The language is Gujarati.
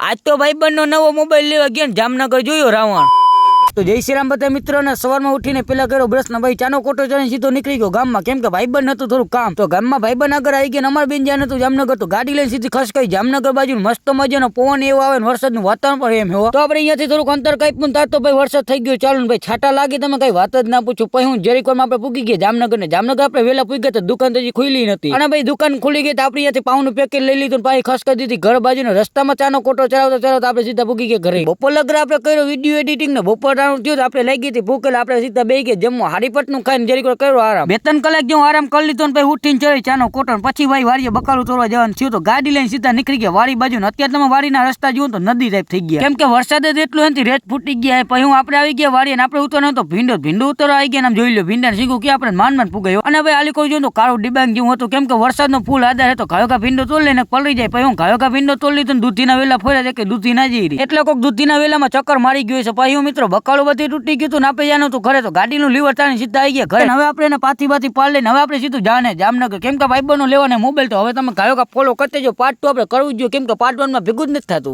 આજ તો ભાઈબંધનો નવો મોબાઈલ લેવા ગયા ને જામનગર જોયો રાવણ. તો જય શ્રી રામ બધા મિત્રોને સવારમાં ઉઠીને પેલા કર્યો બ્રશ ને ભાઈ ચાનો કોટો ચડીને સીધો નીકળી ગયો ગામમાં, કેમ કે ભાઈબંધ હતું થોડું કામ. તો ગામમાં ભાઈબંધ આગળ આવી ગયા, અમાર બેન જ્યાં હતું જામનગર, તો ગાડી લઈને સીધી ખસકાઈ જામનગર બાજુ. મસ્ત મજાનો પવન એવો આવે ને વરસાદનું વાતાવરણ પણ એમ. તો આપણે અહીંયાથી થોડુંક અંતર કાપ્યું થાય તો ભાઈ વરસાદ થઈ ગયો. ચાલો ને ભાઈ છાટા લાગી, તમે કઈ વાત જ ના પૂછો. પછી હું જરીકોરમાં આપણે પૂગી ગયા જામનગર ને. જામનગર આપણે વહેલા પૂગી ગયા તો દુકાન તો હજી ખુલી નથી, અને ભાઈ દુકાન ખુલી ગઈ તો આપણે અહીંયાથી પાઉનું પેકેટ લઈ લીધું, પાછી ખસકાઈ દીધી ઘર બાજુને. રસ્તામાં ચાનો કોટો ચલાવતા આપણે સીધા પૂગી ગયા ઘરે. બપોર લગર આપણે કર્યો વિડીયો એડિટિંગ ને બપોર થયું તો આપણે લાગી હતી ભૂખેલા. આપણે સીધા બે ગયા જમવા, હાડીપટનું ખાઈને જરીક કર્યો આરામ. 2-3 કલાક જેવું આરામ કરી લીધો ને પછી ઉઠીને ચડી ચાનો કોટો. પછી ભાઈ વાડીએ બકાલું તોડવા જવાનું થયું, તો ગાડી લઈને સીધા નીકળી ગયા વાડી બાજુ. અત્યારે તમે વાડીના રસ્તા જુઓ તો નદી ટાઈપ થઈ ગયા, કેમ કે વરસાદ જ એટલું નથી, રેત ફૂટી ગયા. પછી હું આપણે આવી ગયા વાડીએ, આપણે ઉતરવાનો તો ભીંડો ઉતરવા આવી ગયા. જોઈ લો ભીંડા શીખું કે આપણે માંડ પુગાયો. અને ભાઈ આલી કોઈ જોયું તો કાળું ડિબાંગ જેવું હતું, કેમ કે વરસાદનો ફૂલ આધાર હતો. ઘાયોકા ભીંડો તોડી લઈને પલરી જાય. પછી હું ઘાયોકા ભીંડો તોડી લીધું, દૂધીના વેલા ફોર્યા છે કે દૂધી ના જઈ રહી, એટલે કોઈક દૂધીના વેલામાં ચક્કર મારી ગયો છે. પછી હું મિત્રો બકાલું બધી તૂટી ગયું હતું ને આપણે જાનું ઘરે, તો ગાડીનું લીવર તાણી સીધા આવી ગયા ઘરે. હવે આપણે એને પાથી પાડ લઈને હવે આપણે સીધું જાને જામનગર, કેમ કે ભાઈબંધનો લેવાને મોબાઈલ. તો હવે તમે ઘાયોકા ફોલો કરતે જો, પાર્ટ 2 આપણે કરવું જ જોઈએ, કેમ કે પાર્ટ 1 માં ભેગું જ નથી થતું.